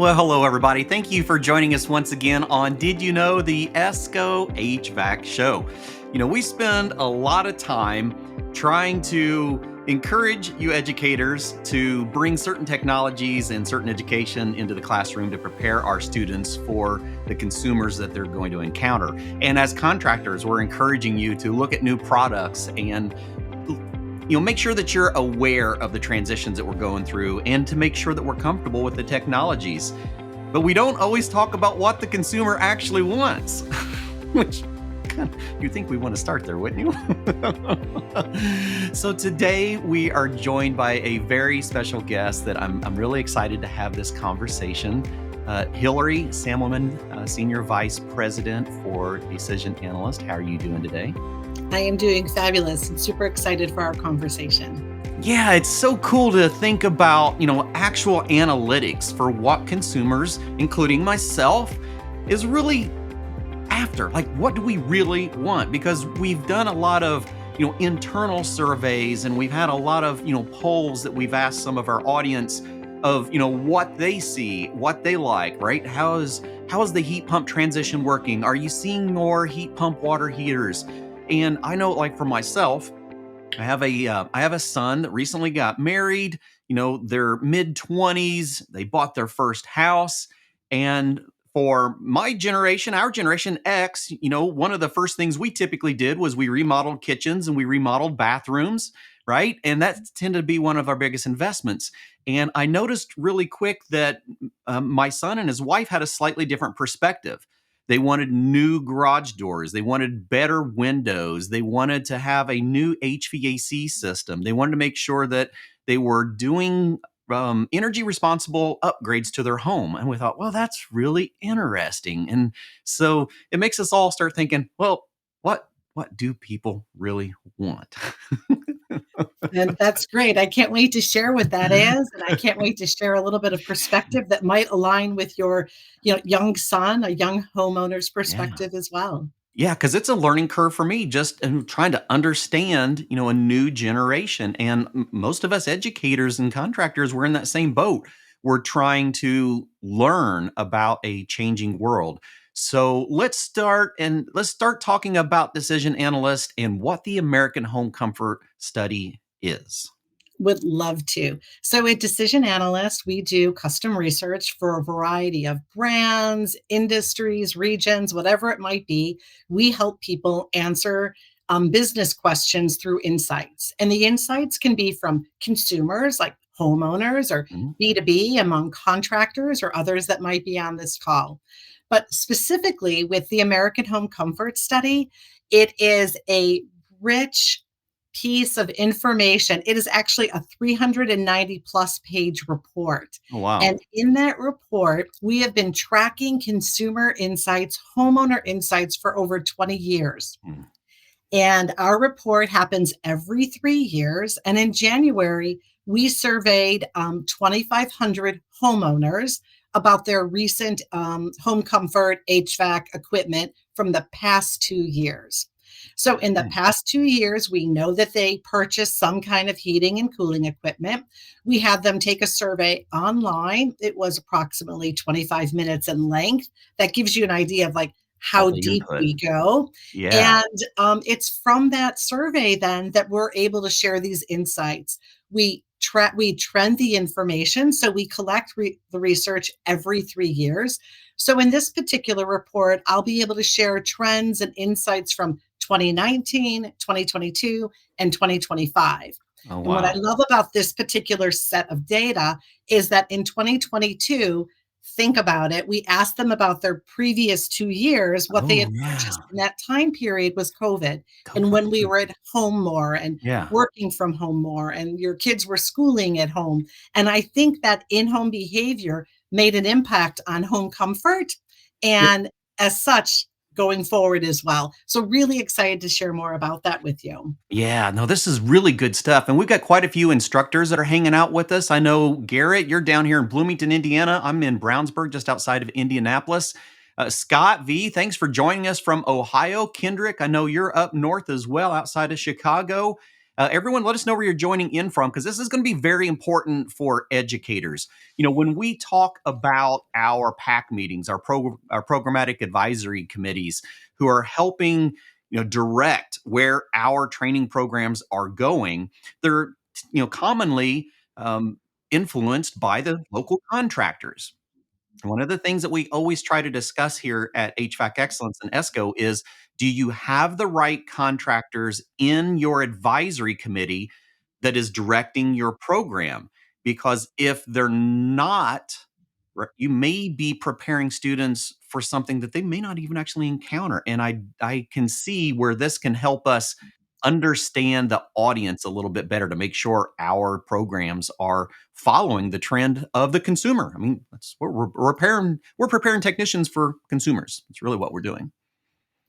Well, hello, everybody. Thank you for joining us once again on Did You Know, the ESCO HVAC show. We spend a lot of time trying to encourage you educators to bring certain technologies and certain education into the classroom to prepare our students for the consumers that they're going to encounter. And as contractors, we're encouraging you to look at new products and make sure that you're aware of the transitions that we're going through and to make sure that we're comfortable with the technologies. But we don't always talk about what the consumer actually wants, which you'd think we want to start there, wouldn't you? So today we are joined by a very special guest that I'm really excited to have this conversation. Hillary Semmelman, Senior Vice President for Decision Analyst. How are you doing today? I am doing fabulous and super excited for our conversation. Yeah, it's so cool to think about, actual analytics for what consumers, including myself, is really after. Like, what do we really want? Because we've done a lot of, internal surveys, and we've had a lot of, polls that we've asked some of our audience of, what they see, what they like, right? How is the heat pump transition working? Are you seeing more heat pump water heaters? And I know, like for myself, I have a son that recently got married. They're mid-20s. They bought their first house, and for my generation, our generation X, one of the first things we typically did was we remodeled kitchens and we remodeled bathrooms, right? And that tended to be one of our biggest investments. And I noticed really quick that my son and his wife had a slightly different perspective. They wanted new garage doors. They wanted better windows. They wanted to have a new HVAC system. They wanted to make sure that they were doing energy responsible upgrades to their home. And we thought, well, that's really interesting. And so it makes us all start thinking, well, what do people really want? And that's great. I can't wait to share what that is. And I can't wait to share a little bit of perspective that might align with your young son, a young homeowner's perspective as well. Yeah, because it's a learning curve for me just trying to understand, a new generation. And most of us educators and contractors, we're in that same boat. We're trying to learn about a changing world. So let's start talking about Decision Analyst and what the American Home Comfort Study is. Would love to. So at Decision Analyst, we do custom research for a variety of brands, industries, regions, whatever it might be. We help people answer business questions through insights. And the insights can be from consumers like homeowners or B2B among contractors or others that might be on this call. But specifically with the American Home Comfort Study, it is a rich piece of information. It is actually a 390 plus page report. Oh, wow. And in that report, we have been tracking consumer insights, homeowner insights for over 20 years. And our report happens every 3 years. And in January, we surveyed 2,500 homeowners about their recent home comfort HVAC equipment from the past 2 years. So in the past 2 years, we know that they purchased some kind of heating and cooling equipment. We had them take a survey online. It was approximately 25 minutes in length. That gives you an idea of like how deep we go. Yeah. And it's from that survey then that we're able to share these insights. We trend the information. So we collect the research every 3 years. So in this particular report, I'll be able to share trends and insights from 2019, 2022, and 2025. Oh, wow. And what I love about this particular set of data is that in 2022, think about it, we asked them about their previous 2 years, what they had purchased in that time period was COVID. And when we were at home more and working from home more, and your kids were schooling at home. And I think that in-home behavior made an impact on home comfort and as such, going forward as well. So really excited to share more about that with you. Yeah, no, this is really good stuff. And we've got quite a few instructors that are hanging out with us. I know, Garrett, you're down here in Bloomington, Indiana. I'm in Brownsburg, just outside of Indianapolis. Scott V, thanks for joining us from Ohio. Kendrick, I know you're up north as well, outside of Chicago. Everyone, let us know where you're joining in from because this is going to be very important for educators. When we talk about our PAC meetings, our programmatic advisory committees who are helping direct where our training programs are going, they're commonly influenced by the local contractors. One of the things that we always try to discuss here at HVAC Excellence and ESCO is, do you have the right contractors in your advisory committee that is directing your program? Because if they're not, you may be preparing students for something that they may not even actually encounter. And I can see where this can help us understand the audience a little bit better to make sure our programs are following the trend of the consumer. I mean, that's what we're preparing. We're preparing technicians for consumers. It's really what we're doing.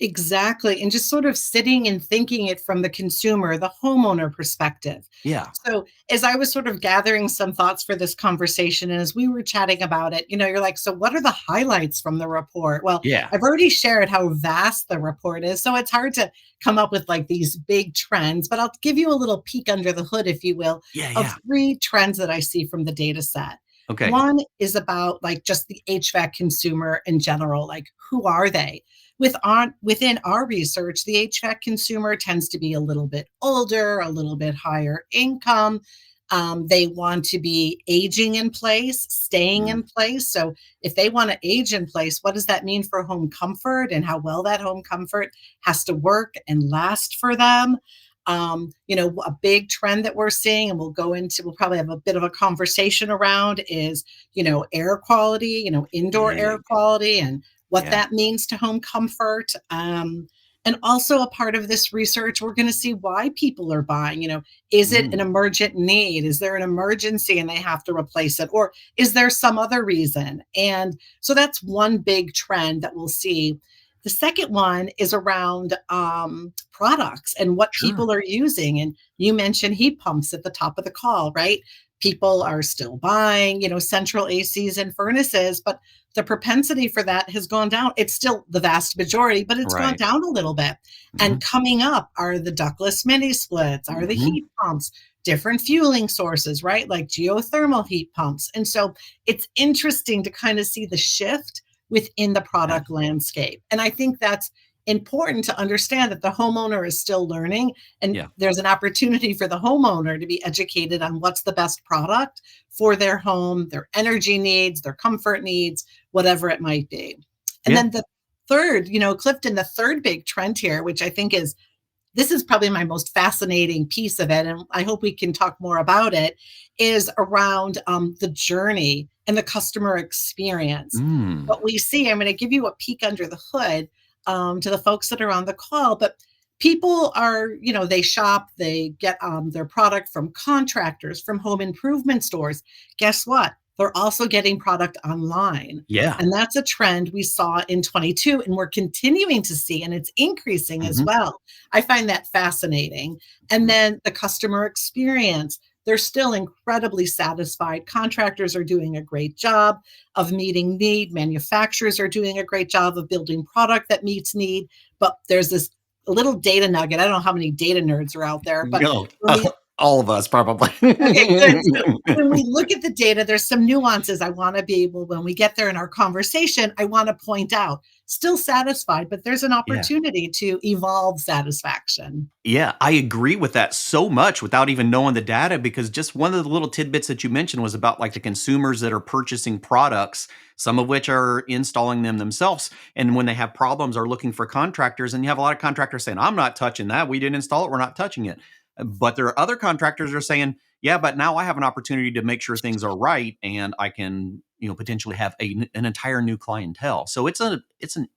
Exactly. And just sort of sitting and thinking it from the consumer, the homeowner perspective. Yeah. So, as I was sort of gathering some thoughts for this conversation, and as we were chatting about it, you're like, so what are the highlights from the report? Well, Yeah. I've already shared how vast the report is. So, it's hard to come up with like these big trends, but I'll give you a little peek under the hood, if you will, Yeah. of Yeah. 3 trends that I see from the data set. Okay. One is about like just the HVAC consumer in general, like who are they? Within our research, the HVAC consumer tends to be a little bit older, a little bit higher income. They want to be aging in place, staying Mm, in place. So, if they want to age in place, what does that mean for home comfort and how well that home comfort has to work and last for them? A big trend that we're seeing, and we'll probably have a bit of a conversation around is, air quality, indoor air big. quality and what Yeah. that means to home comfort. And also a part of this research, we're going to see why people are buying. Is it an Mm, emergent need? Is there an emergency and they have to replace it? Or is there some other reason? And so that's one big trend that we'll see. The second one is around products and what sure. people are using. And you mentioned heat pumps at the top of the call, right? People are still buying, central ACs and furnaces, but the propensity for that has gone down. It's still the vast majority, but it's gone Right. down a little bit. And Hmm. coming up are the ductless mini splits, are the Hmm. heat pumps, different fueling sources, right? Like geothermal heat pumps. And so it's interesting to kind of see the shift within the Yeah. product landscape. And I think that's important to understand that the homeowner is still learning and Yeah. there's an opportunity for the homeowner to be educated on what's the best product for their home, their energy needs, their comfort needs, whatever it might be. And Yeah. then the third, Clifton, the third big trend here, which I think is this is probably my most fascinating piece of it, and I hope we can talk more about it, is around the journey and the customer experience. Mm, What we see, I'm going to give you a peek under the hood to the folks that are on the call, but people are, they shop, they get their product from contractors, from home improvement stores. Guess what? They're also getting product online. yeah. And that's a trend we saw in 22 and we're continuing to see, and it's increasing as Hmm. well. I find that fascinating. And then the customer experience, they're still incredibly satisfied. Contractors are doing a great job of meeting need. Manufacturers are doing a great job of building product that meets need. But there's this little data nugget. I don't know how many data nerds are out there, but No, when we all of us probably. okay, good. So when we look at the data, there's some nuances I want to be able, when we get there in our conversation, I want to point out. Still satisfied, but there's an Yeah. opportunity to evolve satisfaction. Yeah, I agree with that so much without even knowing the data because just one of the little tidbits that you mentioned was about like the consumers that are purchasing products, some of which are installing them themselves. And when they have problems are looking for contractors, and you have a lot of contractors saying, I'm not touching that. We didn't install it. We're not touching it. But there are other contractors that are saying, yeah, but now I have an opportunity to make sure things are right and I can, potentially have an entire new clientele. So it's an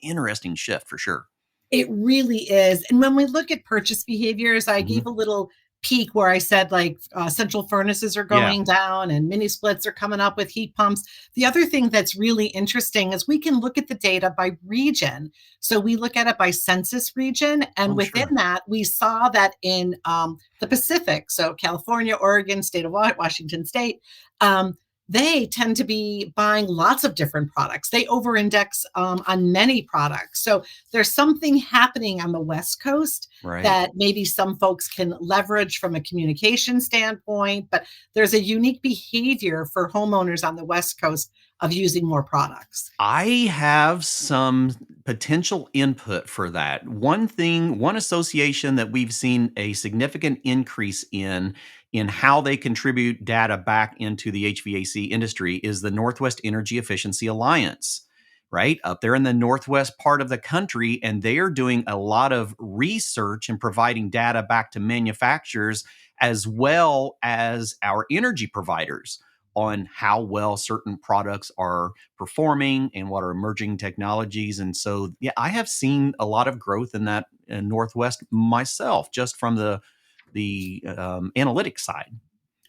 interesting shift for sure. It really is. And when we look at purchase behaviors, I Hmm. gave a little peek where I said like central furnaces are Yeah, going down and mini splits are coming up with heat pumps. The other thing that's really interesting is we can look at the data by region. So we look at it by census region. And oh, within sure. that, we saw that in the Pacific, so California, Oregon, state of Washington state, um, they tend to be buying lots of different products. They over index on many products. So there's something happening on the West Coast Right. that maybe some folks can leverage from a communication standpoint, but there's a unique behavior for homeowners on the West Coast of using more products. I have some potential input for that. One association that we've seen a significant increase in how they contribute data back into the HVAC industry is the Northwest Energy Efficiency Alliance, right? Up there in the northwest part of the country, and they are doing a lot of research and providing data back to manufacturers as well as our energy providers on how well certain products are performing and what are emerging technologies. And so, yeah, I have seen a lot of growth in that Northwest myself, just from the analytics side.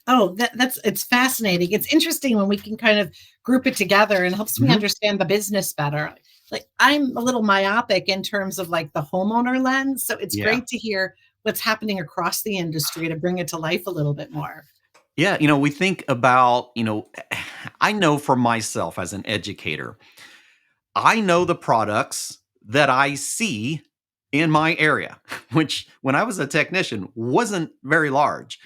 Oh, that's it's fascinating. It's interesting when we can kind of group it together and helps me Mhm. understand the business better. Like I'm a little myopic in terms of like the homeowner lens, so it's Yeah. great to hear what's happening across the industry to bring it to life a little bit more. Yeah, we think about, I know for myself as an educator, I know the products that I see in my area, which when I was a technician wasn't very large.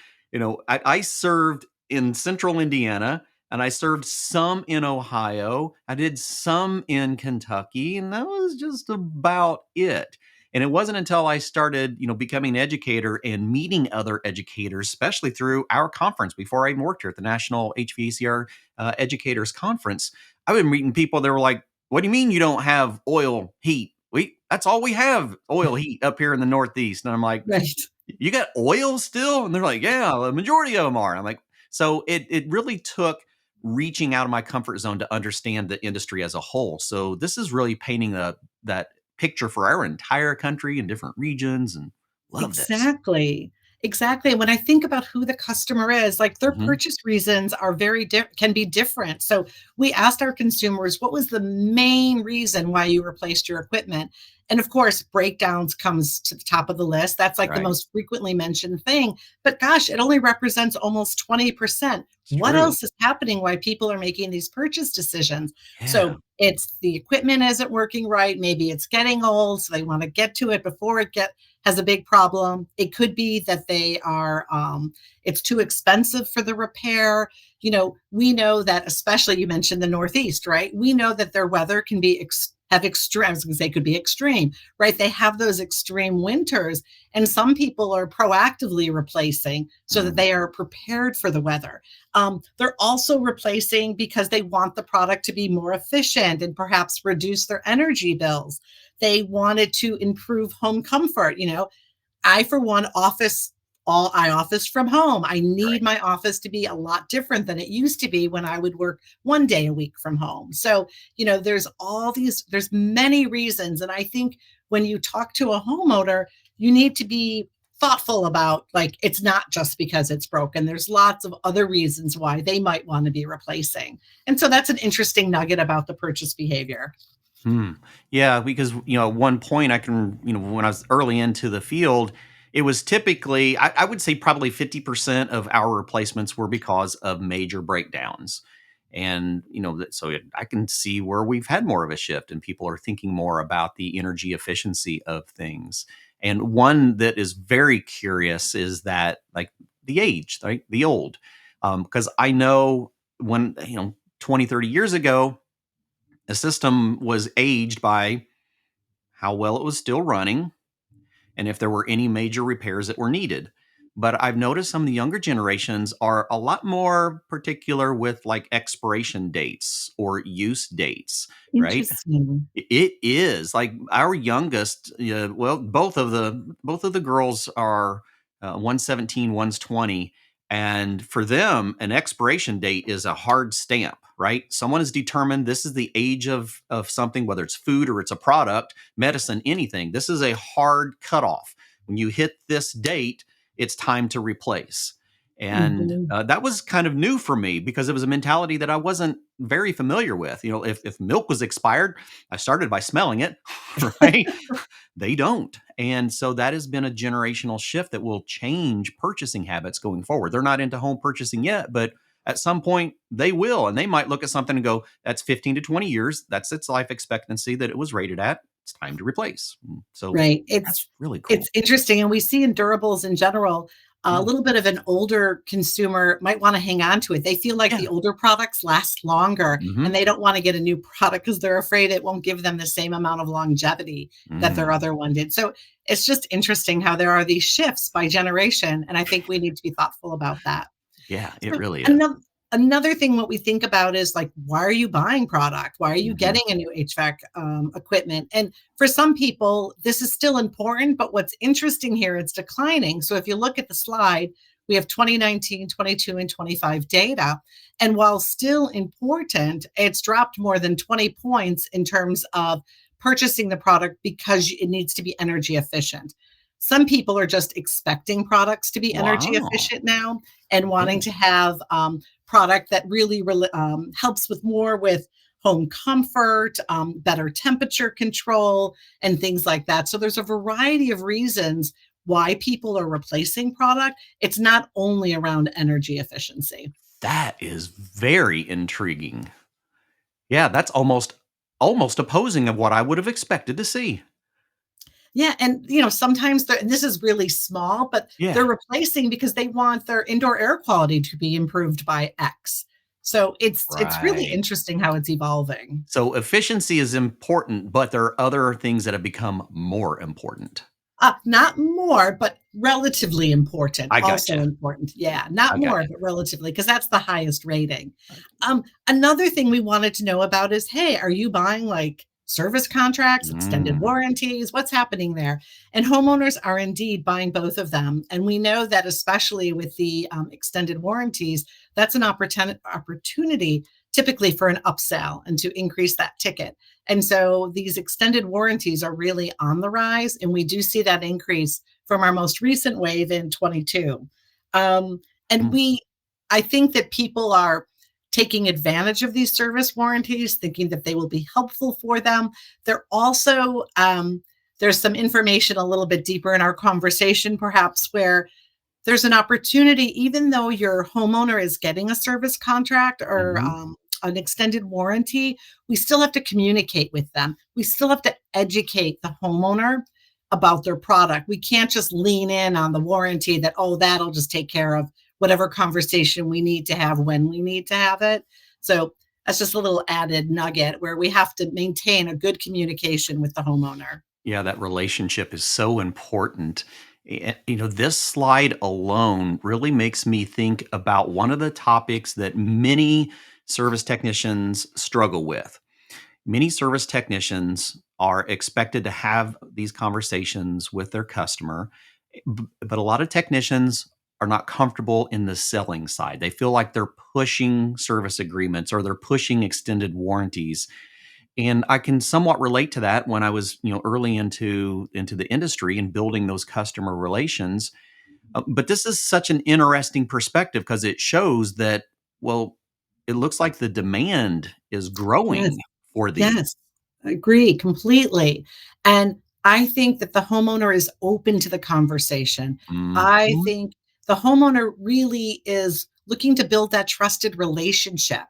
I served in central Indiana and I served some in Ohio. I did some in Kentucky, and that was just about it. And it wasn't until I started, becoming an educator and meeting other educators, especially through our conference before I even worked here at the National HVACR Educators Conference. I've been meeting people that were like, what do you mean you don't have oil heat? That's all we have, oil heat up here in the Northeast. And I'm like, Right. you got oil still? And they're like, yeah, the majority of them are. I'm like, so it really took reaching out of my comfort zone to understand the industry as a whole. So this is really painting that picture for our entire country and different regions, and love this. Exactly. Exactly. When I think about who the customer is, like their Hmm. purchase reasons are can be different. So we asked our consumers, what was the main reason why you replaced your equipment? And of course, breakdowns comes to the top of the list. That's like the Right. most frequently mentioned thing. But gosh, it only represents almost 20%. It's What true. else is happening why people are making these purchase decisions? Yeah. So it's the equipment isn't working right. Maybe it's getting old, so they want to get to it before it get has a big problem. It could be that they are, it's too expensive for the repair. We know that, especially you mentioned the Northeast, right? We know that their weather can be have extreme. I was going to say could be extreme, right? They have those extreme winters, and some people are proactively replacing so that Mm. they are prepared for the weather. They're also replacing because they want the product to be more efficient and perhaps reduce their energy bills. They wanted to improve home comfort. I, for one, I office from home. I need Right. my office to be a lot different than it used to be when I would work 1 day a week from home. So, there's many reasons. And I think when you talk to a homeowner, you need to be thoughtful about like it's not just because it's broken. There's lots of other reasons why they might want to be replacing. And so that's an interesting nugget about the purchase behavior. Hmm. Yeah, because at one point I can, when I was early into the field, it was typically I would say probably 50% of our replacements were because of major breakdowns. And I can see where we've had more of a shift and people are thinking more about the energy efficiency of things. And one that is very curious is that, like, the age, right? The old. Because I know when, 20, 30 years ago, a system was aged by how well it was still running and if there were any major repairs that were needed. But I've noticed some of the younger generations are a lot more particular with like expiration dates or use dates, right? Interesting. It is like our youngest. Well, both of the girls are 117, one's 20, and for them, an expiration date is a hard stamp. Right? Someone has determined this is the age of something, whether it's food or it's a product, medicine, anything. This is a hard cutoff. When you hit this date, it's time to replace. And Mhm. that was kind of new for me because it was a mentality that I wasn't very familiar with. If milk was expired, I started by smelling it, right? They don't. And so that has been a generational shift that will change purchasing habits going forward. They're not into home purchasing yet, but at some point they will, and they might look at something and go, that's 15 to 20 years. That's its life expectancy that it was rated at. It's time to replace. So Right. that's really It's cool. interesting, and we see in durables in general, a Yeah. little bit of an older consumer might wanna hang on to it. They feel like Yeah. the older products last longer, and Hmm. they don't wanna get a new product because 'cause they're afraid it won't give them the same amount of longevity that their Mm. other one did. So, it's just interesting how there are these shifts by generation, and I think we need to be thoughtful about that. Yeah, it So really is. another thing what we think about is like, why are you buying product? Why are you Mhm. getting a new HVAC equipment? And for some people, this is still important, but what's interesting here, it's declining. So if you look at the slide, we have 2019, 22, and 25 data. And while still important, it's dropped more than 20 points in terms of purchasing the product because it needs to be energy efficient. Some people are just expecting products to be energy Wow. efficient now and wanting Okay. to have product that really helps with more with home comfort, better temperature control, and things like that. So there's a variety of reasons why people are replacing product. It's not only around energy efficiency. That is very intriguing. Yeah, that's almost opposing of what I would have expected to see. Yeah, and sometimes and this is really small, but they're Yeah. replacing because they want their indoor air quality to be improved by X. So it's really Right. interesting how it's evolving. So efficiency is important, but there are other things that have become more important. Not more, but relatively important, I also gotcha. important. Yeah, not I more, gotcha. but relatively, because that's the highest rating. Another thing we wanted to know about is, hey, are you buying like service contracts, extended Mm. warranties? What's happening there? And homeowners are indeed buying both of them. And we know that especially with the extended warranties, that's an opportunity typically for an upsell and to increase that ticket. And so these extended warranties are really on the rise, and we do see that increase from our most recent wave in 22. Um, and Mm. I think that people are taking advantage of these service warranties, thinking that they will be helpful for them. They're also, there's some information a little bit deeper in our conversation, perhaps, where there's an opportunity, even though your homeowner is getting a service contract or Mhm. an extended warranty, we still have to communicate with them. We still have to educate the homeowner about their product. We can't just lean in on the warranty that, oh, that'll just take care of whatever conversation we need to have when we need to have it. So that's just a little added nugget where we have to maintain a good communication with the homeowner. Yeah, that relationship is so important. This slide alone really makes me think about one of the topics that many service technicians struggle with. Many service technicians are expected to have these conversations with their customer, but a lot of technicians are not comfortable in the selling side. They feel like they're pushing service agreements or they're pushing extended warranties, and I can somewhat relate to that when I was, early into the industry and building those customer relations. But this is such an interesting perspective because it shows that, well, it looks like the demand is Yes. growing for these. Yes, I agree completely. And I think that the homeowner is open to the conversation. I Mhm. think the homeowner really is looking to build that trusted relationship.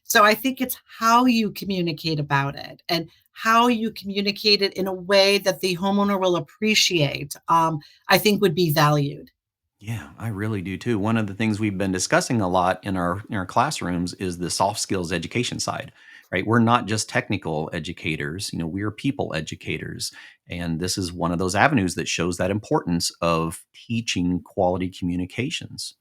So I think it's how you communicate about it and how you communicate it in a way that the homeowner will appreciate, I think would be valued. Yeah, I really do too. One of the things we've been discussing a lot in our classrooms is the soft skills education side, right? We're not just technical educators, we're people educators. And this is one of those avenues that shows that importance of teaching quality communications.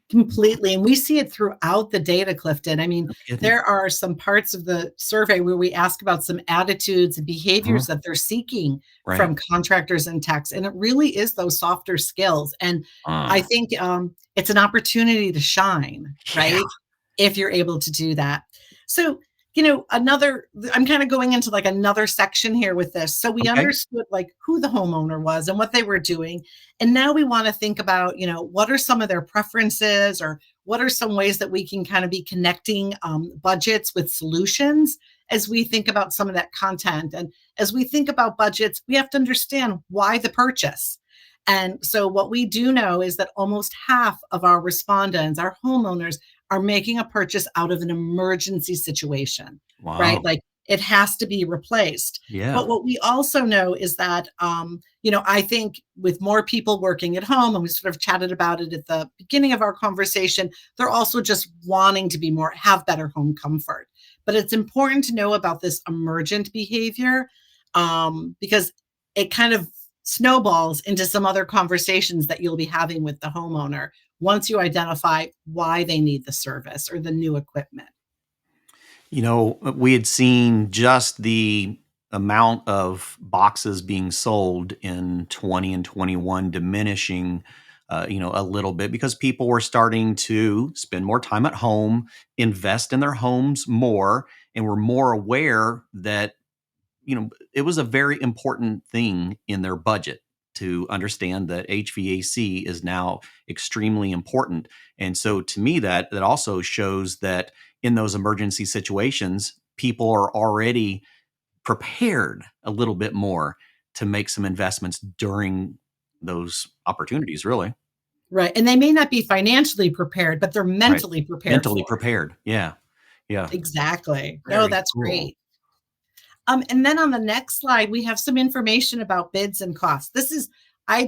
Completely, and we see it throughout the data, Clifton. I mean, No kidding. there are some parts of the survey where we ask about some attitudes and behaviors Huh? that they're seeking Right. from contractors and techs, and it really is those softer skills, and I Uh, think, it's an opportunity to shine, yeah. right? If you're able to do that. So, another I'm kinda going into, like, another section here with this. So we Okay. understood, like, who the homeowner was and what they were doing, and now we want to think about, what are some of their preferences or what are some ways that we can kind of be connecting budgets with solutions as we think about some of that content. And as we think about budgets, we have to understand why the purchase. And so what we do know is that almost half of our respondents, our homeowners, are making a purchase out of an emergency situation, right? Wow. Like it has to be replaced. Yeah. But what we also know is that, I think with more people working at home, and we sort of chatted about it at the beginning of our conversation, they're also just wanting to have better home comfort. But it's important to know about this emergent behavior, because it kind of snowballs into some other conversations that you'll be having with the homeowner once you identify why they need the service or the new equipment. We had seen just the amount of boxes being sold in 20 and 21 diminishing, a little bit because people were starting to spend more time at home, invest in their homes more, and were more aware that, it was a very important thing in their budget to understand that HVAC is now extremely important. And so to me, that also shows that in those emergency situations, people are already prepared a little bit more to make some investments during those opportunities, really. Right. And they may not be financially prepared, but they're Right. mentally prepared Mentally for it. prepared. Yeah. Yeah. Exactly. No, Very that's cool. great. And then on the next slide, we have some information about bids and costs. I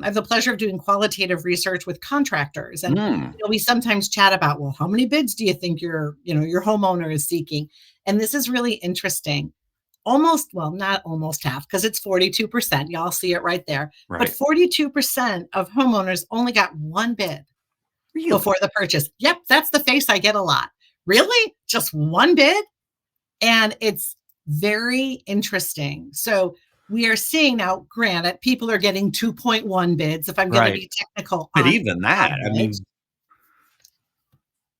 have the pleasure of doing qualitative research with contractors. And, Mm, we sometimes chat about, well, how many bids do you think your homeowner is seeking? And this is really interesting. Not almost half, because it's 42%. Y'all see it right there. But right. 42% of homeowners only got one bid Really? before the purchase. Yep, that's the face I get a lot. Really? Just one bid? And it's very interesting. So we are seeing now, granted, people are getting 2.1 bids, if I'm going to Right. be technical, But on even that, I average. mean,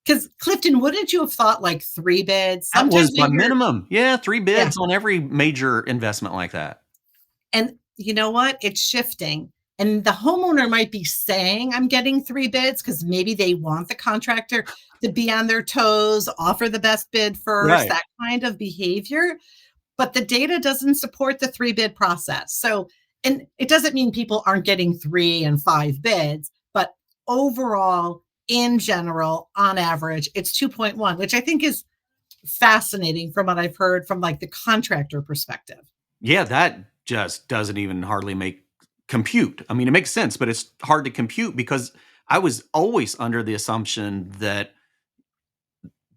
Because Clifton, wouldn't you have thought like 3 bids? that was Sometimes my we hear, minimum. Yeah, 3 yeah. bids on every major investment like that. And you know what? It's shifting. And the homeowner might be saying, I'm getting 3 bids because maybe they want the contractor to be on their toes, offer the best bid first, Right. that kind of behavior. But the data doesn't support the 3 bid process. So, and it doesn't mean people aren't getting 3 and 5 bids, but overall, in general, on average, it's 2.1, which I think is fascinating from what I've heard from like the contractor perspective. Yeah, that just doesn't even hardly make compute. I mean, it makes sense, but it's hard to compute because I was always under the assumption that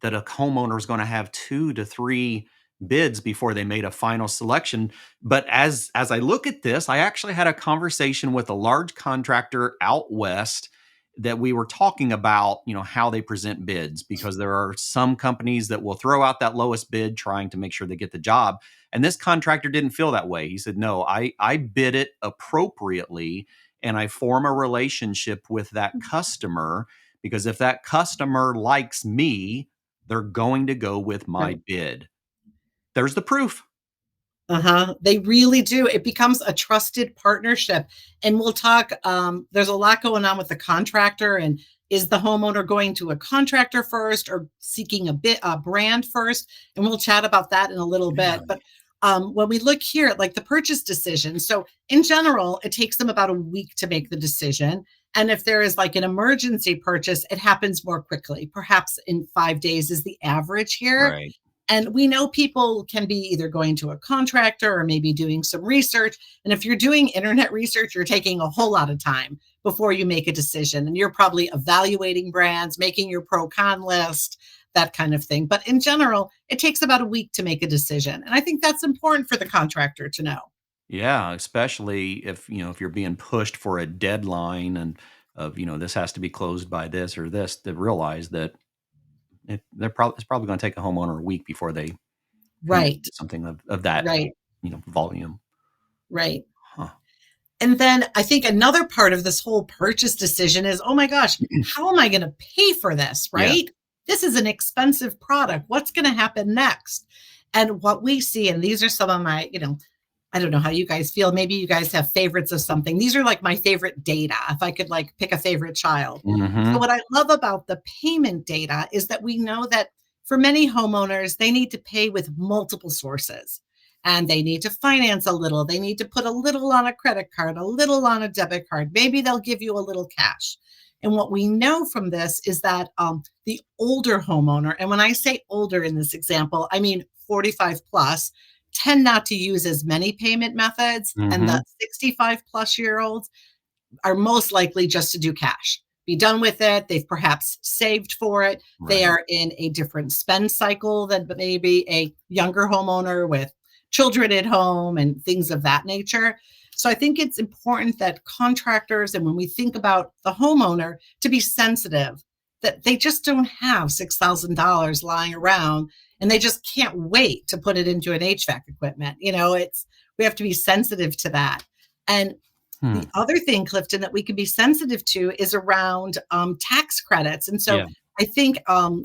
a homeowner is gonna have 2 to 3 bids before they made a final selection. But as I look at this, I actually had a conversation with a large contractor out west that we were talking about, how they present bids because there are some companies that will throw out that lowest bid trying to make sure they get the job. And this contractor didn't feel that way. He said, "No, I bid it appropriately and I form a relationship with that customer because if that customer likes me, they're going to go with my Right. bid." There's the proof. Uh-huh. They really do. It becomes a trusted partnership. And we'll talk, there's a lot going on with the contractor, and is the homeowner going to a contractor first or seeking a brand first? And we'll chat about that in a little Yeah. bit. But when we look here at like the purchase decision, so in general, it takes them about a week to make the decision. And if there is like an emergency purchase, it happens more quickly. Perhaps in 5 days is the average here. Right. And we know people can be either going to a contractor or maybe doing some research. And if you're doing internet research, you're taking a whole lot of time before you make a decision. And you're probably evaluating brands, making your pro con list, that kind of thing. But in general, it takes about a week to make a decision. And I think that's important for the contractor to know. Yeah, especially if you're being pushed for a deadline and this has to be closed by this or this, to realize that it's probably going to take a homeowner a week before they commit Right, to something of that, right, volume. right. Huh. And then I think another part of this whole purchase decision is, oh my gosh, how am I going to pay for this? Yeah. Right? This is an expensive product. What's going to happen next? And what we see, and these are some of my, I don't know how you guys feel. Maybe you guys have favorites of something. These are like my favorite data, if I could like pick a favorite child. So, Mhm. what I love about the payment data is that we know that for many homeowners, they need to pay with multiple sources and they need to finance a little. They need to put a little on a credit card, a little on a debit card. Maybe they'll give you a little cash. And what we know from this is that the older homeowner, and when I say older in this example, I mean 45 plus, tend not to use as many payment methods. And Mm-hmm. the 65 plus year olds are most likely just to do cash. Be done with it. They've perhaps saved for it. They Right. are in a different spend cycle than maybe a younger homeowner with children at home and things of that nature. So I think it's important that contractors, and when we think about the homeowner, to be sensitive that they just don't have $6,000 lying around and they just can't wait to put it into an HVAC equipment. We have to be sensitive to that. And Hmm. the other thing, Clifton, that we can be sensitive to is around tax credits. And so Yeah. I think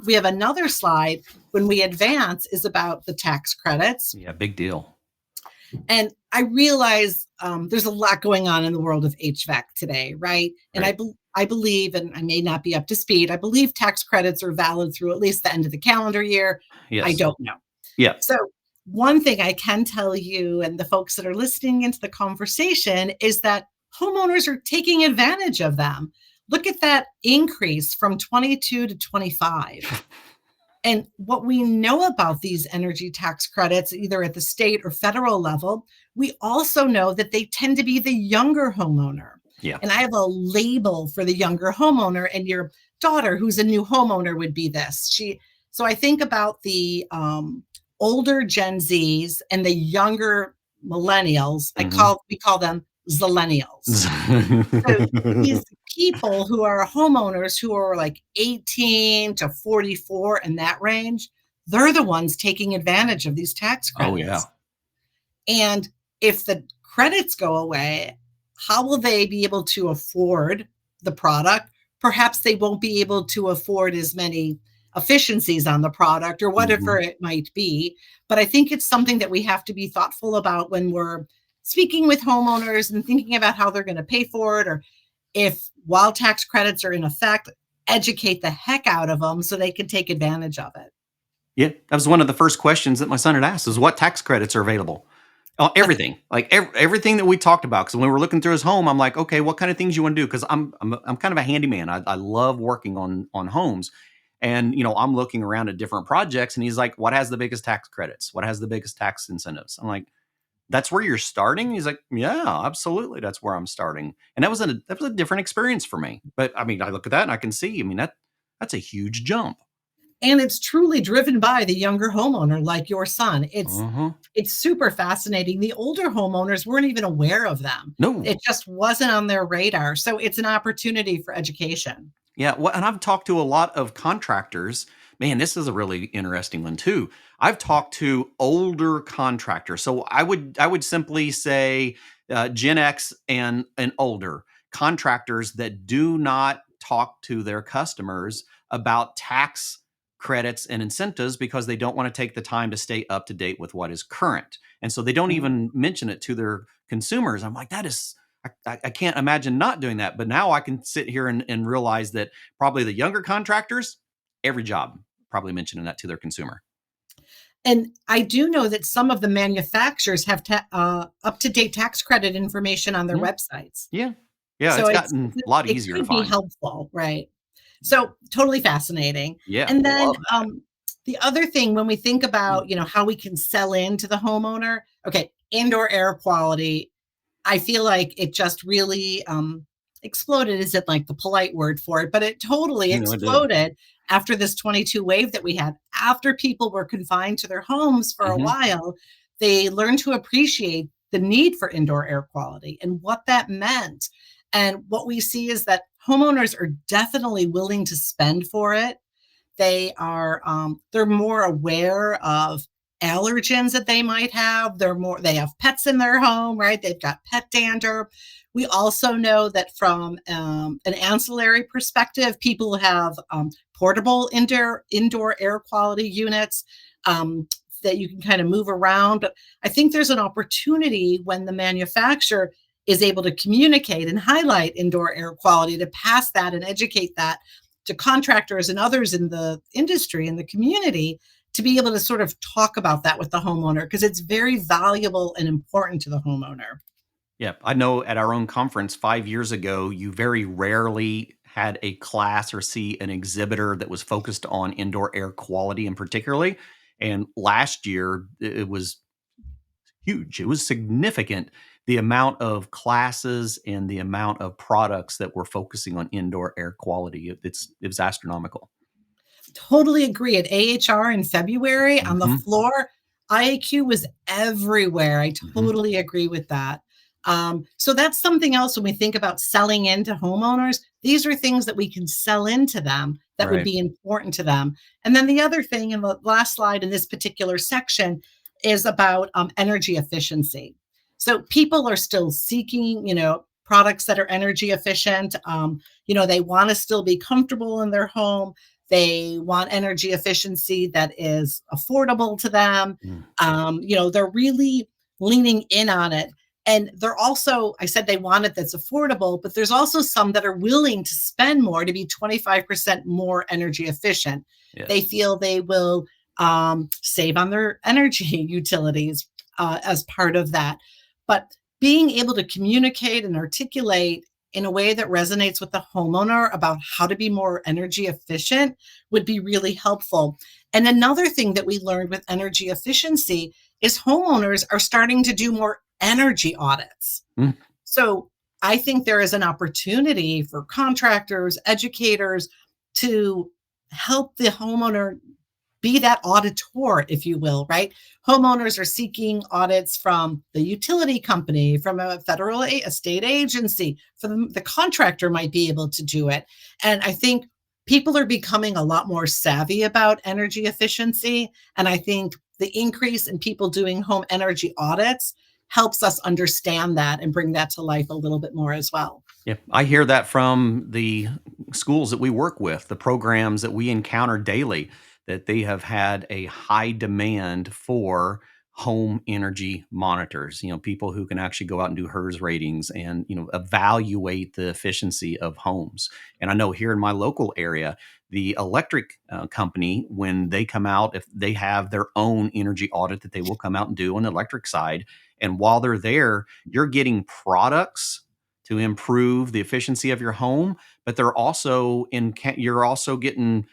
we have another slide when we advance is about the tax credits. Yeah. Big deal. And I realize there's a lot going on in the world of HVAC today, right? And Right. I believe, and I may not be up to speed, I believe tax credits are valid through at least the end of the calendar year. I Yes. don't know. Yeah. So one thing I can tell you and the folks that are listening into the conversation is that homeowners are taking advantage of them. Look at that increase from 22 to 25. And what we know about these energy tax credits, either at the state or federal level, we also know that they tend to be the younger homeowner. Yeah. And I have a label for the younger homeowner, and your daughter, who's a new homeowner, would be this. So I think about the older Gen Zs and the younger millennials. Mm-hmm. We call them zillennials. So these people who are homeowners who are like 18 to 44 in that range, they're the ones taking advantage of these tax Oh yeah. credits. And if the credits go away, how will they be able to afford the product? Perhaps they won't be able to afford as many efficiencies on the product or Mm-hmm. whatever it might be. But I think it's something that we have to be thoughtful about when we're speaking with homeowners and thinking about how they're going to pay for it, or if while tax credits are in effect, educate the heck out of them so they can take advantage of it. Yeah. That was one of the first questions that my son had asked: is what tax credits are available? Oh, everything, like everything that we talked about. Because when we were looking through his home, I'm like, okay, what kind of things you want to do? Because I'm kind of a handyman. I love working on homes, and I'm looking around at different projects, and he's like, what has the biggest tax credits? What has the biggest tax incentives? I'm like, that's where you're starting. He's like, yeah, absolutely, that's where I'm starting. And that was a different experience for me. But I mean, I look at that and I can see. I mean, that's a huge jump. And it's truly driven by the younger homeowner like your son. Uh-huh. It's super fascinating. The older homeowners weren't even aware of them. No. It just wasn't on their radar. So it's an opportunity for education. Yeah, well, and I've talked to a lot of contractors. Man, this is a really interesting one too. I've talked to older contractors, so I would simply say Gen X and older contractors that do not talk to their customers about tax credits and incentives because they don't want to take the time to stay up to date with what is current, and so they don't even mention it to their consumers. I'm like, that is I can't imagine not doing that. But now I can sit here and realize that probably the younger contractors, every job, probably mentioning that to their consumer. And I do know that some of the manufacturers have up to date tax credit information on their Mhm. websites. Yeah. Yeah. So It's gotten a lot it easier to could be find. helpful, right? So totally fascinating. Yeah. And then Love that. the other thing when we think Mm. about, how we can sell into the homeowner, okay, indoor air quality, I feel like it just really exploded isn't like the polite word for it, but it totally It did. exploded after this 22 wave that we had. After people were confined to their homes for a Hmm. while, they learned to appreciate the need for indoor air quality and what that meant. And what we see is that homeowners are definitely willing to spend for it. They're more aware of allergens that they might have. They have pets in their home, right? They've got pet dander. We also know that from an ancillary perspective, people have portable indoor air quality units that you can kind of move around. But I think there's an opportunity when the manufacturer is able to communicate and highlight indoor air quality to pass that and educate that to contractors and others in the industry and the community to be able to sort of talk about that with the homeowner because it's very valuable and important to the homeowner. Yeah. I know at our own conference 5 years ago, you very rarely had a class or see an exhibitor that was focused on indoor air quality in particularly. And last year, it was huge. It was significant, the amount of classes and the amount of products that were focusing on indoor air quality. It was astronomical. Totally agree. At AHR in February on the Hmm. floor, IAQ was everywhere. I Hmm. totally agree with that. So that's something else when we think about selling into homeowners. These are things that we can sell into them that would Right. be important to them. And then the other thing in the last slide in this particular section is about energy efficiency. So people are still seeking, products that are energy efficient. They want to still be comfortable in their home. They want energy efficiency that is affordable to them. Mm. They're really leaning in on it. And they're also, I said they want it that's affordable, but there's also some that are willing to spend more to be 25% more energy efficient. They Yes. feel they will save on their energy utilities as part of that. But being able to communicate and articulate in a way that resonates with the homeowner about how to be more energy efficient would be really helpful. And another thing that we learned with energy efficiency is homeowners are starting to do more energy audits. Mm. So I think there is an opportunity for contractors, educators to help the homeowner be that auditor, if you will, right? Homeowners are seeking audits from the utility company, from a federal a state agency, from the contractor might be able to do it. And I think people are becoming a lot more savvy about energy efficiency. And I think the increase in people doing home energy audits helps us understand that and bring that to life a little bit more as well. Yeah, I hear that from the schools that we work with, the programs that we encounter daily, that they have had a high demand for home energy monitors, people who can actually go out and do HERS ratings and, evaluate the efficiency of homes. And I know here in my local area, the electric company, when they come out, if they have their own energy audit that they will come out and do on the electric side. And while they're there, you're getting products to improve the efficiency of your home, but you're also getting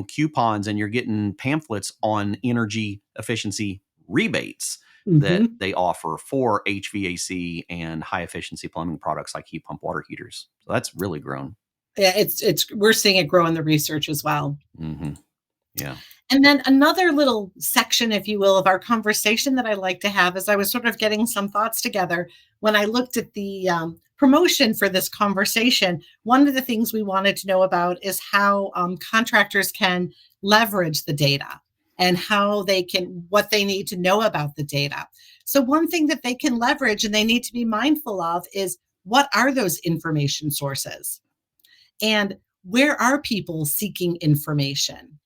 coupons, and you're getting pamphlets on energy efficiency rebates that Mhm. they offer for HVAC and high efficiency plumbing products like heat pump water heaters. So that's really grown. Yeah, it's we're seeing it grow in the research as well. Hmm. Yeah. And then another little section, if you will, of our conversation that I like to have is I was sort of getting some thoughts together when I looked at the promotion for this conversation. One of the things we wanted to know about is how contractors can leverage the data and what they need to know about the data. So, one thing that they can leverage and they need to be mindful of is what are those information sources? And where are people seeking information?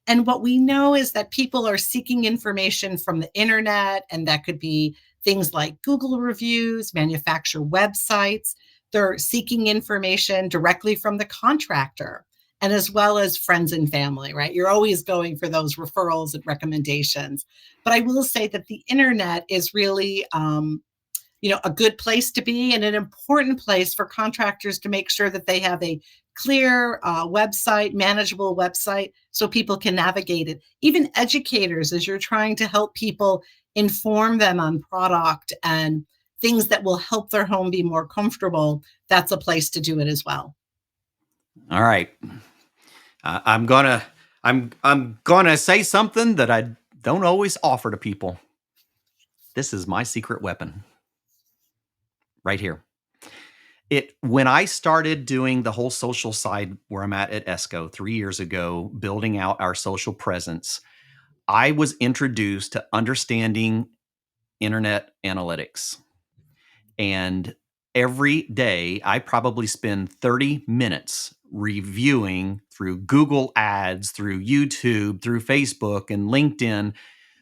And what we know is that people are seeking information from the internet, and that could be things like Google reviews, manufacturer websites. They're seeking information directly from the contractor and as well as friends and family, right? You're always going for those referrals and recommendations. But I will say that the internet is really a good place to be and an important place for contractors to make sure that they have a clear website, manageable website, so people can navigate it. Even educators, as you're trying to help people inform them on product and things that will help their home be more comfortable, that's a place to do it as well. All right. I'm gonna I'm gonna say something that I don't always offer to people. This is my secret weapon right here. It When I started doing the whole social side where I'm at ESCO 3 years ago, building out our social presence, I was introduced to understanding internet analytics. And every day, I probably spend 30 minutes reviewing through Google Ads, through YouTube, through Facebook and LinkedIn,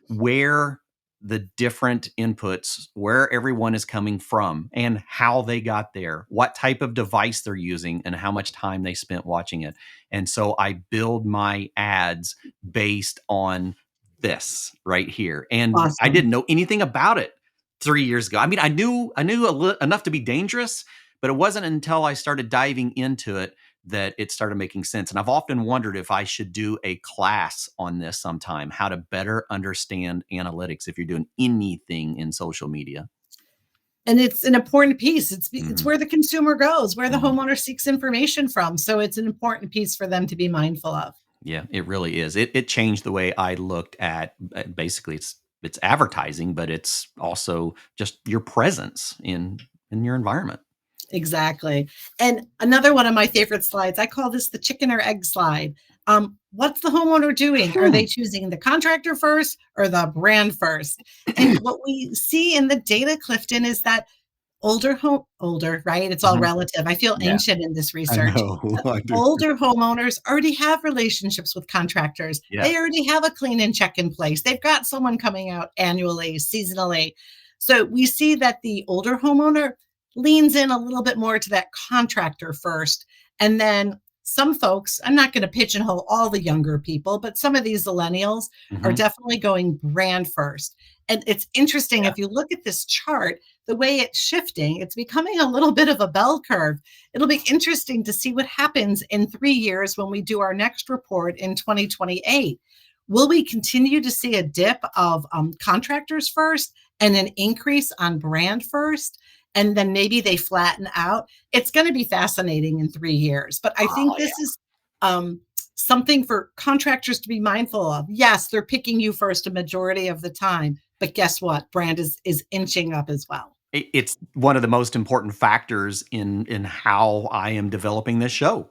where the different inputs, where everyone is coming from and how they got there, what type of device they're using, and how much time they spent watching it. And so I build my ads based on this right here. And I Awesome. didn't know anything about it 3 years ago. I mean, I knew enough to be dangerous, but it wasn't until I started diving into it that it started making sense. And I've often wondered if I should do a class on this sometime, how to better understand analytics if you're doing anything in social media. And it's an important piece. It's Mhm, where the consumer goes, where the mhm. homeowner seeks information from. So it's an important piece for them to be mindful of. Yeah, it really is. It changed the way I looked at basically it's advertising, but it's also just your presence in your environment. Exactly. And another one of my favorite slides, I call this the chicken or egg slide. What's the homeowner doing? Are Hmm. they choosing the contractor first or the brand first? And what we see in the data, Clifton, is that older, right? It's all Mhm. relative. I feel Yeah, ancient in this I research. know. The I do. older homeowners already have relationships with contractors. Yeah. They already have a clean and check in place. They've got someone coming out annually, seasonally. So we see that the older homeowner leans in a little bit more to that contractor first. And then some folks, I'm not going to pigeonhole all the younger people, but some of these millennials are Mhm. definitely going brand first. And it's interesting Yeah. if you look at this chart, the way it's shifting, it's becoming a little bit of a bell curve. It'll be interesting to see what happens in 3 years when we do our next report in 2028. Will we continue to see a dip of contractors first and an increase on brand first? And then maybe they flatten out. It's going to be fascinating in 3 years. But I Oh, think this is um, something for contractors to be mindful of. Yes, they're picking you first a majority of the time, but guess what? Brand is inching up as well. it's one of the most important factors in how I am developing this show.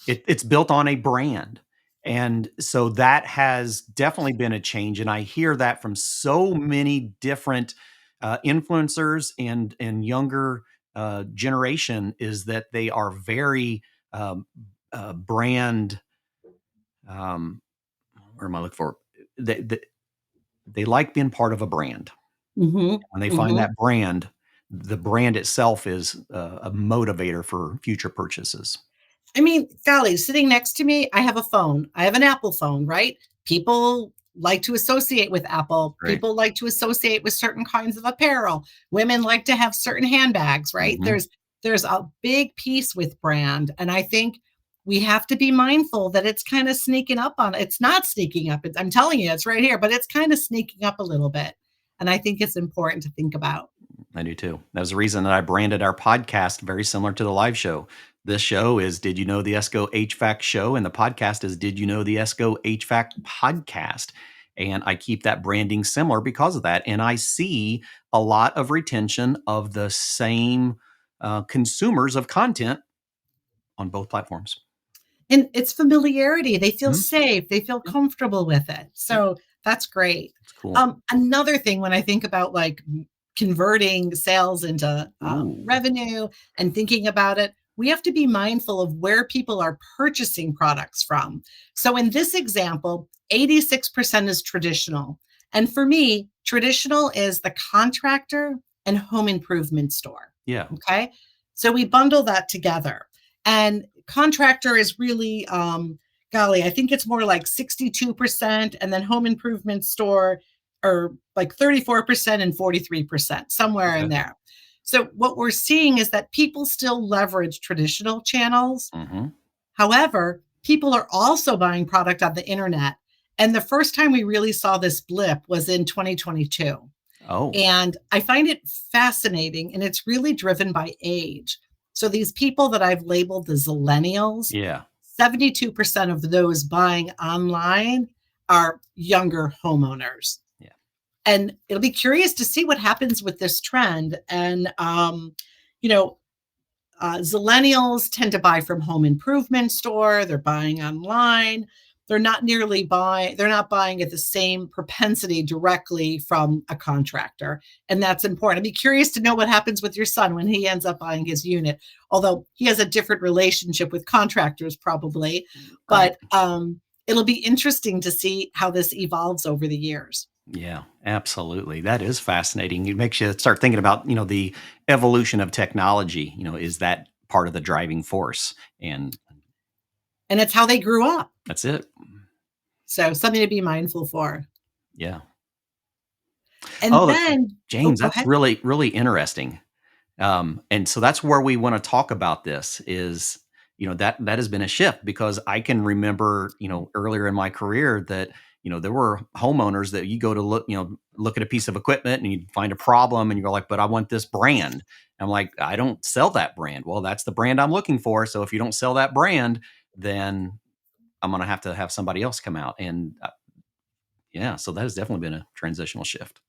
It's built on a brand. And so that has definitely been a change. And I hear that from so many different influencers and younger generation is that they are very um, brand. Um, where am I looking for? They, they like being part of a brand. Mhm, When they find mhm. that brand, the brand itself is a motivator for future purchases. I mean, golly, sitting next to me, I have a phone. I have an Apple phone, right? People like to associate with Apple. Right. People like to associate with certain kinds of apparel. Women like to have certain handbags, right? Mhm. There's a big piece with brand, and I think we have to be mindful that it's kind of sneaking up on. It's not sneaking up. I'm telling you, it's right here, but it's kind of sneaking up a little bit. And I think it's important to think about. I do too. That was the reason that I branded our podcast very similar to the live show. This show is Did You Know the ESCO HVAC Show? And the podcast is Did You Know the ESCO HVAC Podcast? And I keep that branding similar because of that. And I see a lot of retention of the same consumers of content on both platforms. And it's familiarity. They feel Mhm. safe. They feel Yep. comfortable with it. Yep. So that's great. It's cool. Another thing when I think about like converting sales into Ooh. revenue and thinking about it, we have to be mindful of where people are purchasing products from. So in this example, 86% is traditional. And for me, traditional is the contractor and home improvement store. Yeah. Okay. So we bundle that together. And contractor is really, golly, I think it's more like 62%. And then home improvement store are like 34% and 43%, somewhere in Okay. there. So what we're seeing is that people still leverage traditional channels. Hmm. However, people are also buying product on the internet. And the first time we really saw this blip was in 2022. Oh, And I find it fascinating, and it's really driven by age. So these people that I've labeled the Zillennials, yeah. 72% of those buying online are younger homeowners. Yeah. And it'll be curious to see what happens with this trend. And, you know, Zillennials tend to buy from home improvement store. They're buying online. They're not buying at the same propensity directly from a contractor. And that's important. I'd be curious to know what happens with your son when he ends up buying his unit, although he has a different relationship with contractors probably. Right. But it'll be interesting to see how this evolves over the years. Yeah, absolutely. That is fascinating. It makes you start thinking about, the evolution of technology, is that part of the driving force? And And it's how they grew up. that's it. So something to be mindful for. Yeah. And Oh, then, oh, James, go that's ahead. really, really interesting. And so that's where we want to talk about this is, that has been a shift, because I can remember, earlier in my career that, there were homeowners that you go to look at a piece of equipment and you find a problem and you're like, but I want this brand. I'm like, I don't sell that brand. Well, that's the brand I'm looking for. So if you don't sell that brand, then I'm going to have somebody else come out. And yeah, so that has definitely been a transitional shift.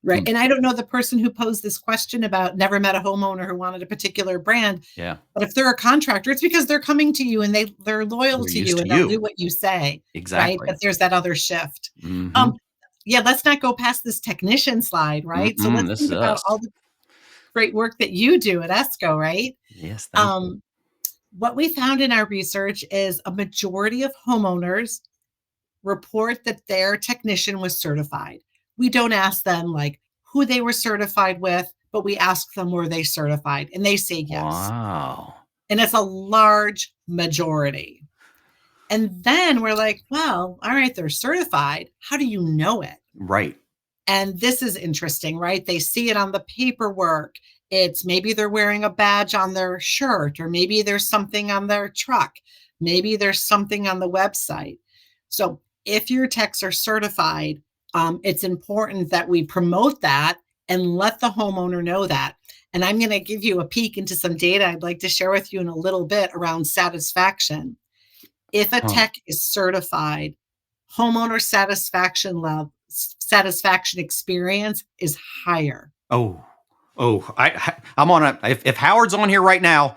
Right. Hmm. And I don't know the person who posed this question about never met a homeowner who wanted a particular brand. Yeah. But if they're a contractor, it's because they're coming to you and they're loyal They're to used you to and they'll do you. what you say. Right. Exactly. But there's that other shift. Hmm. Um, yeah, let's not go past this technician slide, right? So let's This is think about us. all the great work that you do at ESCO, right? Yes. Thank you. Um, what we found in our research is a majority of homeowners report that their technician was certified. We don't ask them like who they were certified with, but we ask them, were they certified? And they say yes. Wow. And it's a large majority. And then we're like, well, all right, they're certified. How do you know it? Right. And this is interesting, right? They see it on the paperwork. It's maybe they're wearing a badge on their shirt, or maybe there's something on their truck. Maybe there's something on the website. So if your techs are certified, it's important that we promote that and let the homeowner know that. And I'm going to give you a peek into some data I'd like to share with you in a little bit around satisfaction. If a Huh. tech is certified, homeowner satisfaction experience is higher. Oh, I'm on if Howard's on here right now,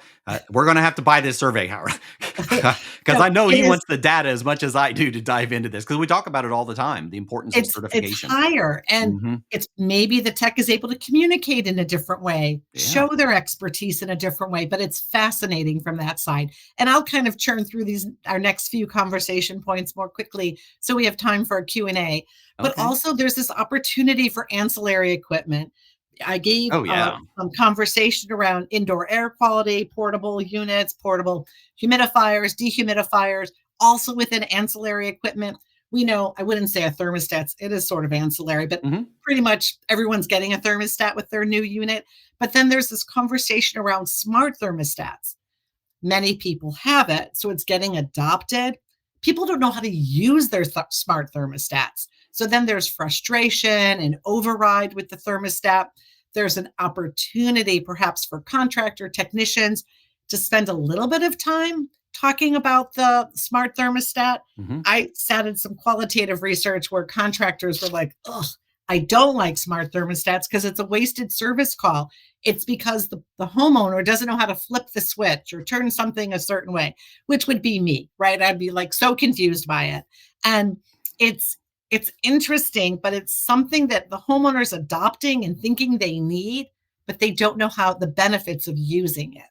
we're going to have to buy this survey, Howard, because So I know it he is wants the data as much as I do to dive into this, because we talk about it all the time, the importance of it's certification. higher, and Hmm. it's maybe the tech is able to communicate in a different way, Yeah. show their expertise in a different way, but it's fascinating from that side. And I'll kind of churn through these our next few conversation points more quickly so we have time for a Q&A. But Okay. also there's this opportunity for ancillary equipment. I gave Oh yeah. some conversation around indoor air quality, portable units, portable humidifiers, dehumidifiers, also within ancillary equipment. We know, I wouldn't say a thermostat, it is sort of ancillary, but Hmm. pretty much everyone's getting a thermostat with their new unit. But then there's this conversation around smart thermostats. Many people have it, so it's getting adopted. People don't know how to use their smart thermostats. So then there's frustration and override with the thermostat. There's an opportunity, perhaps, for contractor technicians to spend a little bit of time talking about the smart thermostat. Hmm. I sat in some qualitative research where contractors were like, ugh, I don't like smart thermostats because it's a wasted service call. It's because the homeowner doesn't know how to flip the switch or turn something a certain way, which would be me, right? I'd be like so confused by it. And it's it's interesting, but it's something that the homeowner's adopting and thinking they need, but they don't know how the benefits of using it.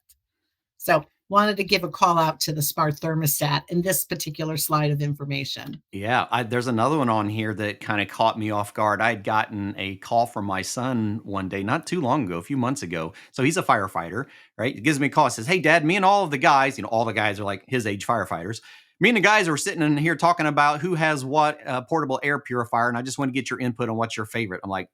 So wanted to give a call out to the smart thermostat in this particular slide of information. Yeah, there's another one on here that kind of caught me off guard. I'd gotten a call from my son one day, not too long ago, a few months ago. So he's a firefighter, right? He gives me a call, says, "Hey, Dad, me and all of the guys, all the guys are like his age firefighters. Me and the guys are sitting in here talking about who has what portable air purifier, and I just want to get your input on what's your favorite." I'm like,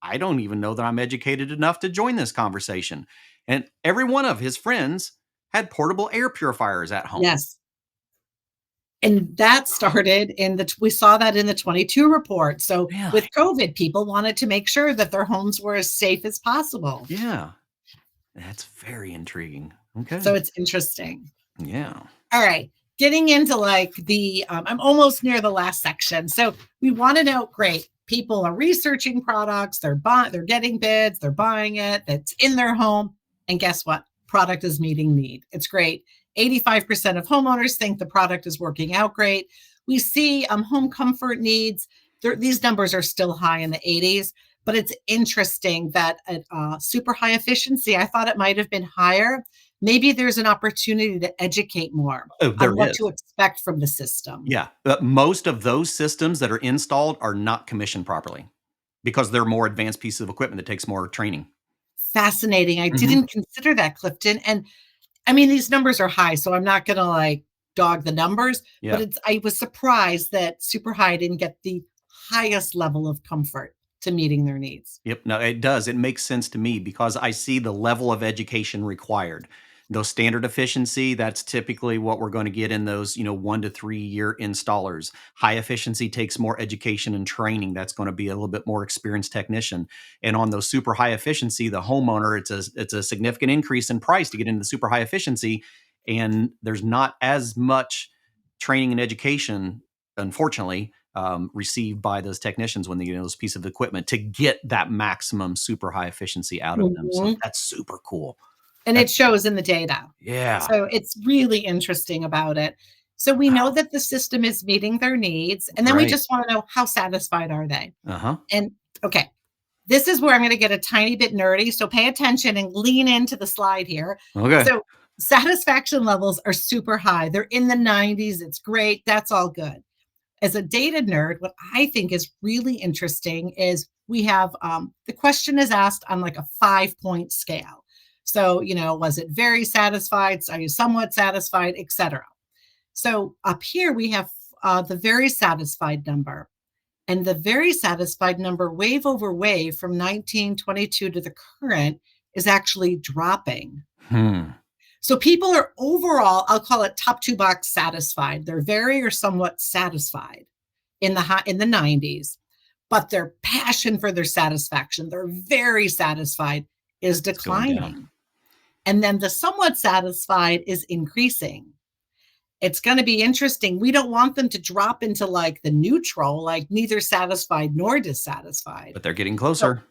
I don't even know that I'm educated enough to join this conversation. And every one of his friends had portable air purifiers at home. Yes. And that started in we saw that in the 22 report. So with Really? COVID, people wanted to make sure that their homes were as safe as possible. Yeah. That's very intriguing. Okay. So it's interesting. Yeah. All right. Getting into like I'm almost near the last section. So we want to know, great, people are researching products, they're getting bids, they're buying it, that's in their home. And guess what? Product is meeting need. It's great. 85% of homeowners think the product is working out great. We see home comfort needs. These numbers are still high in the 80s, but it's interesting that at super high efficiency, I thought it might have been higher. Maybe there's an opportunity to educate more Oh, there on what to is. expect from the system. Yeah. But most of those systems that are installed are not commissioned properly because they're more advanced pieces of equipment that takes more training. Fascinating. I Hmm. didn't consider that, Clifton. And I mean, these numbers are high, so I'm not going to like dog the numbers, but Yeah. I was surprised that super high didn't get the highest level of comfort to meeting their needs. Yep. No, it does. It makes sense to me because I see the level of education required. Those standard efficiency, that's typically what we're going to get in those, 1 to 3 year installers. High efficiency takes more education and training. That's going to be a little bit more experienced technician. And on those super high efficiency, the homeowner, it's a significant increase in price to get into the super high efficiency. And there's not as much training and education, unfortunately, received by those technicians when they get those pieces of equipment to get that maximum super high efficiency out of them. So Mhm. that's super cool. And That, it shows in the data. yeah. So it's really interesting about it. So we know that the system is meeting their needs, and then we Right. just want to know, how satisfied are they? Uh-huh. And okay, this is where I'm going to get a tiny bit nerdy. So pay attention and lean into the slide here. Okay. So satisfaction levels are super high. They're in the 90s. It's great. That's all good. As a data nerd, what I think is really interesting is we have the question is asked on like a 5-point scale. So, was it very satisfied? Are you somewhat satisfied, etc.? So up here we have the very satisfied number. And the very satisfied number, wave over wave from 1922 to the current, is actually dropping. Hmm. So people are overall, I'll call it top two box satisfied. They're very or somewhat satisfied in the 90s, but their passion for their satisfaction, they're very satisfied, is It's going down. declining. And then the somewhat satisfied is increasing. It's going to be interesting. We don't want them to drop into like the neutral, like neither satisfied nor dissatisfied. But they're getting So, closer.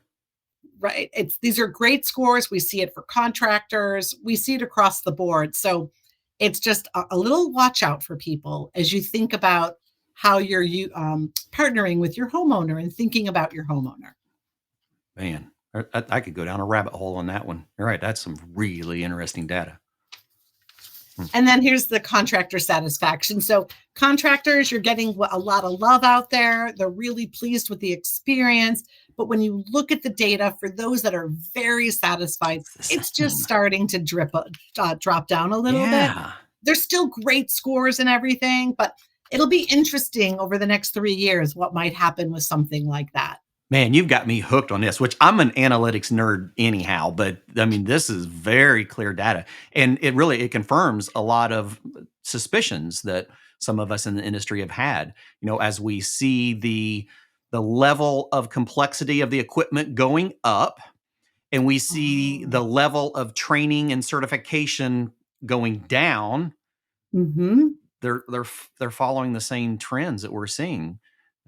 right. These are great scores. We see it for contractors. We see it across the board. So it's just a little watch out for people as you think about how you're partnering with your homeowner and thinking about your homeowner. Man, I could go down a rabbit hole on that one. All right. That's some really interesting data. And then here's the contractor satisfaction. So contractors, you're getting a lot of love out there. They're really pleased with the experience. But when you look at the data for those that are very satisfied, It's the it's just same. starting to drop down a little bit. Yeah. There's still great scores and everything, but it'll be interesting over the next 3 years what might happen with something like that. Man, you've got me hooked on this, which I'm an analytics nerd anyhow, but I mean, this is very clear data. And it confirms a lot of suspicions that some of us in the industry have had. As we see the level of complexity of the equipment going up, and we see the level of training and certification going down, Mm-hmm. they're following the same trends that we're seeing.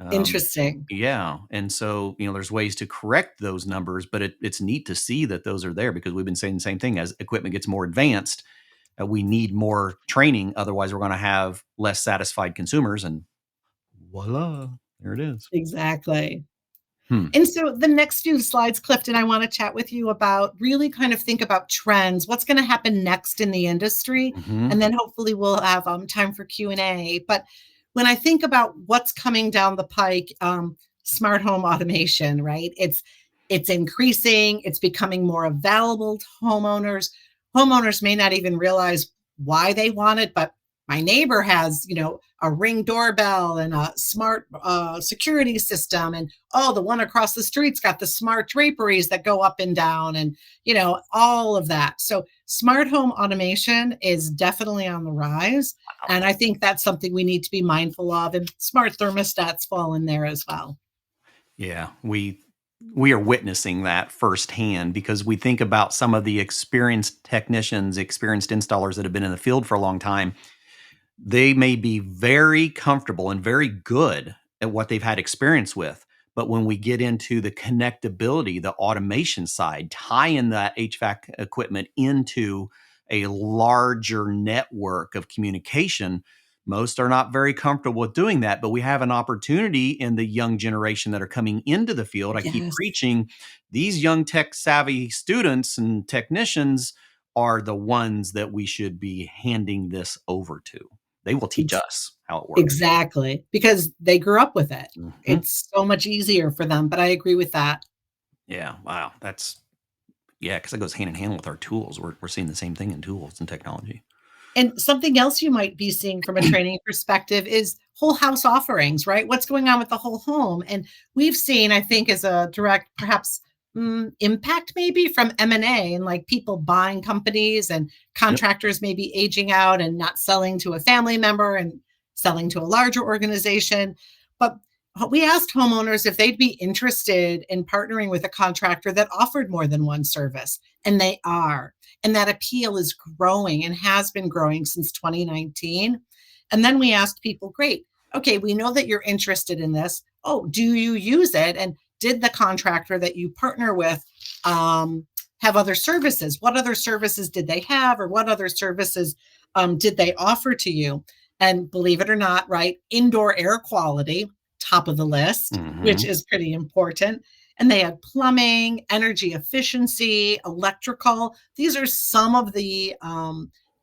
Um, Interesting. yeah, and so there's ways to correct those numbers, but it's neat to see that those are there because we've been saying the same thing. As equipment gets more advanced, we need more training. Otherwise, we're going to have less satisfied consumers, and voila, there it is. Exactly. Hmm. And so the next few slides, Clifton, I want to chat with you about really kind of think about trends, what's going to happen next in the industry, Hmm. and then hopefully we'll have time for Q&A. But when I think about what's coming down the pike, smart home automation, right? It's increasing, it's becoming more available to homeowners. Homeowners may not even realize why they want it, but my neighbor has, a Ring doorbell and a smart security system, and the one across the street's got the smart draperies that go up and down, and all of that. So smart home automation is definitely on the rise, and I think that's something we need to be mindful of, and smart thermostats fall in there as well. Yeah, we are witnessing that firsthand because we think about some of the experienced technicians, experienced installers that have been in the field for a long time. They may be very comfortable and very good at what they've had experience with. But when we get into the connectability, the automation side, tying that HVAC equipment into a larger network of communication, most are not very comfortable with doing that. But we have an opportunity in the young generation that are coming into the field. I keep Yes, preaching these young tech savvy students and technicians are the ones that we should be handing this over to. They will teach ex- us how it works. exactly, because they grew up with it. Mhm. It's so much easier for them, but I agree with that. Yeah, wow, because that goes hand in hand with our tools. We're seeing the same thing in tools and technology. And something else you might be seeing from a training perspective is whole house offerings, right? What's going on with the whole home? And we've seen, I think, as a direct, perhaps impact maybe from M&A and like people buying companies and Yep. contractors maybe aging out and not selling to a family member and selling to a larger organization. But we asked homeowners if they'd be interested in partnering with a contractor that offered more than one service, and they are. And that appeal is growing and has been growing since 2019. And then we asked people, great, okay, we know that you're interested in this. Oh, do you use it? And did the contractor that you partner with have other services? What other services did they have, or what other services did they offer to you? And believe it or not, right, indoor air quality, top of the list, which Hmm. is pretty important. And they had plumbing, energy efficiency, electrical. These are some of the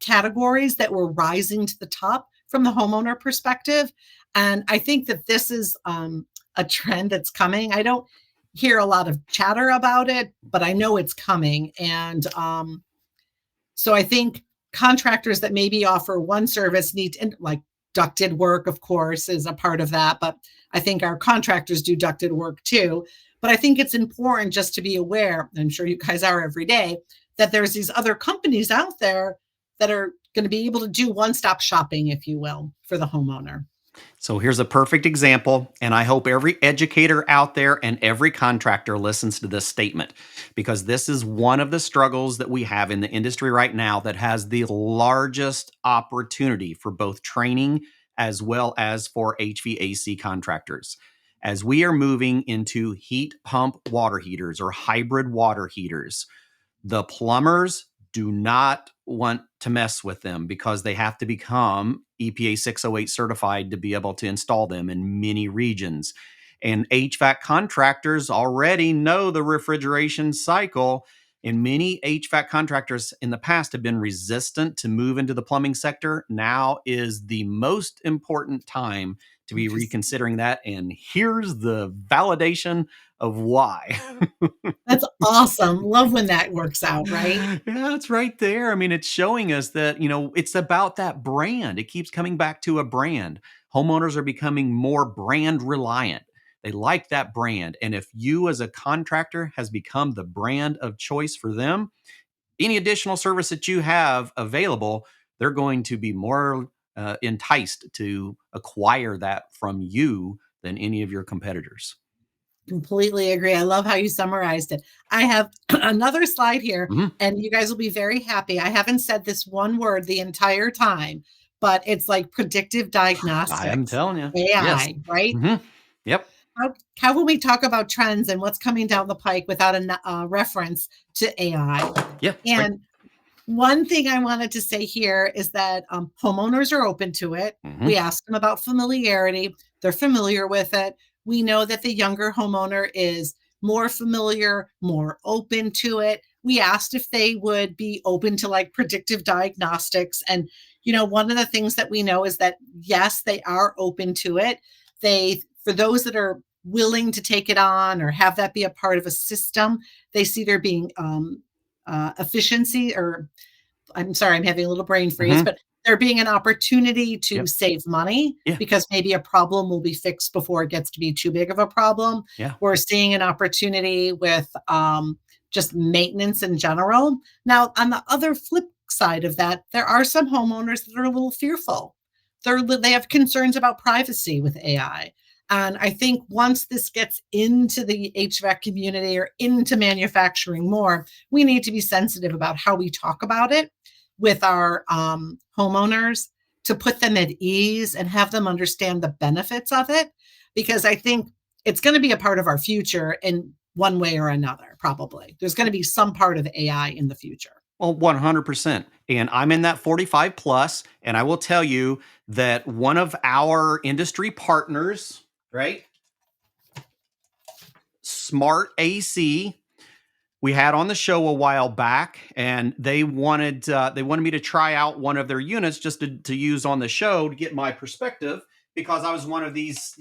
categories that were rising to the top from the homeowner perspective. And I think that this is a trend that's coming. I don't hear a lot of chatter about it, but I know it's coming. And so I think contractors that maybe offer one service need to, like ducted work, of course, is a part of that. But I think our contractors do ducted work too. But I think it's important just to be aware, and I'm sure you guys are every day, that there's these other companies out there that are going to be able to do one-stop shopping, if you will, for the homeowner. So here's a perfect example, and I hope every educator out there and every contractor listens to this statement, because this is one of the struggles that we have in the industry right now that has the largest opportunity for both training as well as for HVAC contractors. As we are moving into heat pump water heaters or hybrid water heaters, the plumbers do not want to mess with them because they have to become EPA 608 certified to be able to install them in many regions. And HVAC contractors already know the refrigeration cycle. And many HVAC contractors in the past have been resistant to move into the plumbing sector. Now is the most important time to be Interesting. reconsidering that. And here's the validation of why. That's awesome. Love when that works out, right? Yeah, it's right there. I mean, it's showing us that, it's about that brand. It keeps coming back to a brand. Homeowners are becoming more brand reliant. They like that brand. And if you as a contractor has become the brand of choice for them, any additional service that you have available, they're going to be more enticed to acquire that from you than any of your competitors. Completely agree. I love how you summarized it. I have another slide here, Mhm. and you guys will be very happy. I haven't said this one word the entire time, but it's like predictive I am diagnostics, telling you. Yes. AI, right? Mhm. Yep. How will we talk about trends and what's coming down the pike without a reference to AI? Yeah. Right. And one thing I wanted to say here is that homeowners are open to it. We Mhm. asked them about familiarity. They're familiar with it. We know that the younger homeowner is more familiar, more open to it. We asked if they would be open to like predictive diagnostics. And, one of the things that we know is that, yes, they are open to it. For those that are willing to take it on or have that be a part of a system, they see there being efficiency, or I'm sorry, I'm having a little brain freeze, Mhm. but there being an opportunity to Yep. save money Yeah. because maybe a problem will be fixed before it gets to be too big of a problem. Yeah. We're seeing an opportunity with just maintenance in general. Now, on the other flip side of that, there are some homeowners that are a little fearful. They have concerns about privacy with AI. And I think once this gets into the HVAC community or into manufacturing more, we need to be sensitive about how we talk about it with our homeowners to put them at ease and have them understand the benefits of it. Because I think it's going to be a part of our future in one way or another, probably. There's going to be some part of AI in the future. Well, 100%. And I'm in that 45 plus. And I will tell you that one of our industry partners, right? Smart AC, we had on the show a while back, and they wanted me to try out one of their units just to use on the show to get my perspective, because I was one of these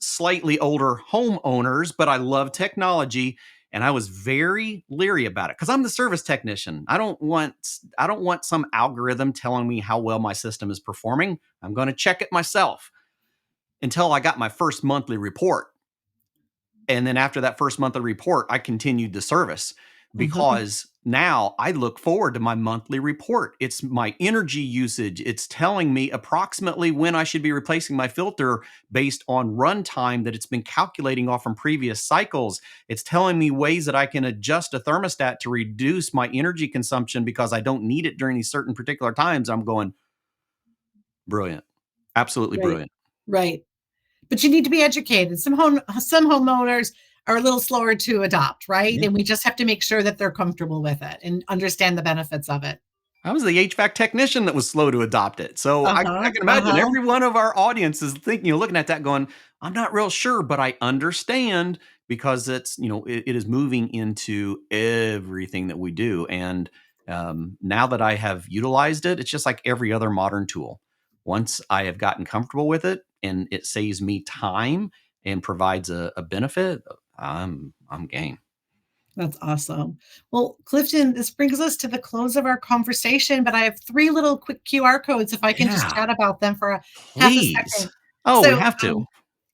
slightly older homeowners, but I love technology, and I was very leery about it because I'm the service technician. I don't want some algorithm telling me how well my system is performing. I'm going to check it myself until I got my first monthly report. And then after that first month of the report, I continued the service Mhm. because now I look forward to my monthly report. It's my energy usage. It's telling me approximately when I should be replacing my filter based on runtime that it's been calculating off from previous cycles. It's telling me ways that I can adjust a thermostat to reduce my energy consumption because I don't need it during these certain particular times. I'm going, brilliant. Absolutely Right. brilliant. Right. But you need to be educated. Some homeowners are a little slower to adopt, right? Yeah. And we just have to make sure that they're comfortable with it and understand the benefits of it. I was the HVAC technician that was slow to adopt it. So I Uh-huh. can imagine Uh-huh. every one of our audience is thinking, looking at that going, I'm not real sure, but I understand because it's, it is moving into everything that we do. And now that I have utilized it, it's just like every other modern tool. Once I have gotten comfortable with it and it saves me time and provides a benefit, I'm game. That's awesome. Well, Clifton, this brings us to the close of our conversation, but I have three little quick QR codes if I can just Yeah, chat about them for a half a please. second. Oh, we So, have to.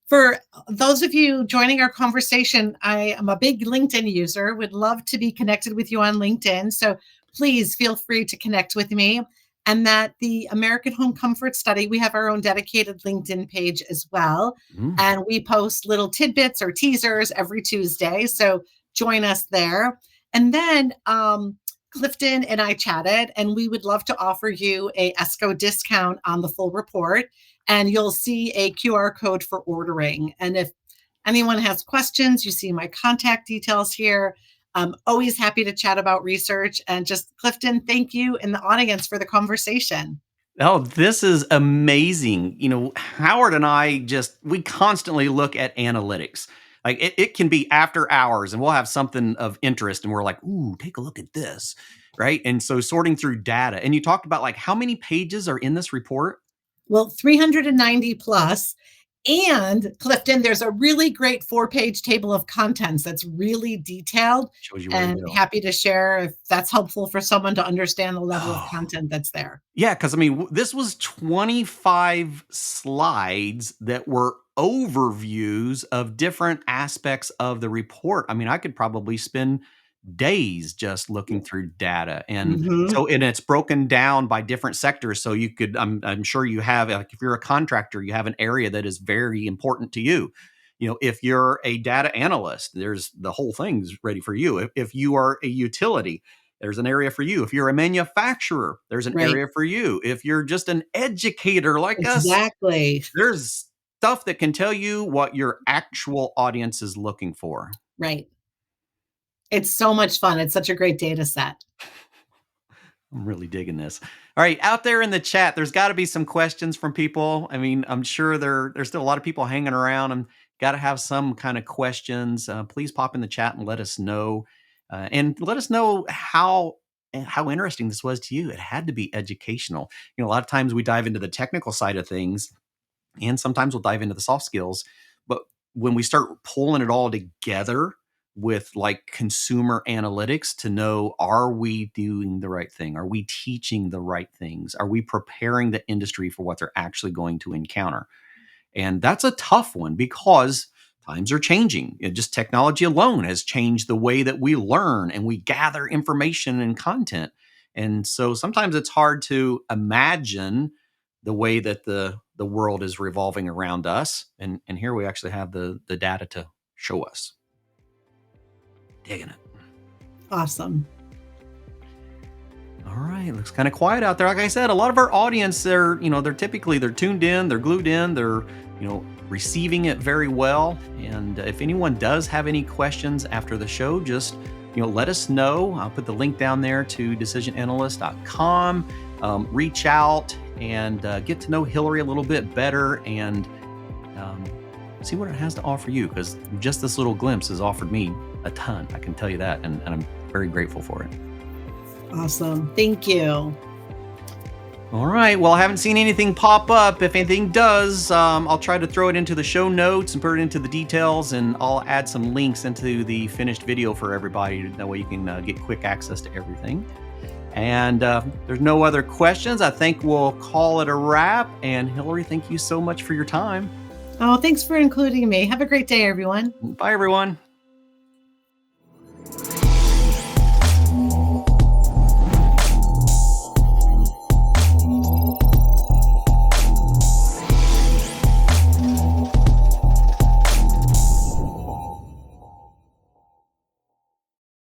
for those of you joining our conversation, I am a big LinkedIn user, would love to be connected with you on LinkedIn. So please feel free to connect with me. And that the American Home Comfort Study, we have our own dedicated LinkedIn page as well. Mm. And we post little tidbits or teasers every Tuesday. So join us there. And then Clifton and I chatted, and we would love to offer you a ESCO discount on the full report, and you'll see a QR code for ordering. And if anyone has questions, you see my contact details here. I'm always happy to chat about research. And just Clifton, thank you in the audience for the conversation. Oh, this is amazing. Howard and I we constantly look at analytics. Like it can be after hours and we'll have something of interest and we're like, ooh, take a look at this. Right. And so sorting through data. And you talked about like how many pages are in this report? Well, 390 plus. And Clifton, there's a really great 4-page table of contents that's really detailed, Shows you where to and go. happy to share if that's helpful for someone to understand the level of Oh, content that's there. yeah. Cause I mean, this was 25 slides that were overviews of different aspects of the report. I mean, I could probably spend days just looking through data. And Mhm. so, and it's broken down by different sectors. So you could, I'm sure you have, like, if you're a contractor, you have an area that is very important to you. If you're a data analyst, there's the whole thing's ready for you. If you are a utility, there's an area for you. If you're a manufacturer, there's an Right. area for you. If you're just an educator like us, Exactly. there's stuff that can tell you what your actual audience is looking for. Right. It's so much fun. It's such a great data set. I'm really digging this. All right, out there in the chat, there's got to be some questions from people. I mean, I'm sure there's still a lot of people hanging around and got to have some kind of questions. Please pop in the chat and let us know, and let us know how interesting this was to you. It had to be educational. A lot of times we dive into the technical side of things, and sometimes we'll dive into the soft skills. But when we start pulling it all together with like consumer analytics to know, are we doing the right thing? Are we teaching the right things? Are we preparing the industry for what they're actually going to encounter? And that's a tough one because times are changing. Just technology alone has changed the way that we learn and we gather information and content. And so sometimes it's hard to imagine the way that the world is revolving around us. And here we actually have the data to show us. Digging it. Awesome. All right, looks kind of quiet out there. Like I said, a lot of our audience, they're tuned in, they're glued in, they're, receiving it very well. And if anyone does have any questions after the show, just, let us know. I'll put the link down there to decisionanalyst.com. Reach out and get to know Hillary a little bit better and see what it has to offer you, because just this little glimpse has offered me a ton. I can tell you that, and I'm very grateful for it. Awesome. Thank you. All right. Well, I haven't seen anything pop up. If anything does, I'll try to throw it into the show notes and put it into the details, and I'll add some links into the finished video for everybody. That way you can get quick access to everything. And there's no other questions. I think we'll call it a wrap. And Hillary, thank you so much for your time. Oh, thanks for including me. Have a great day, everyone. Bye, everyone.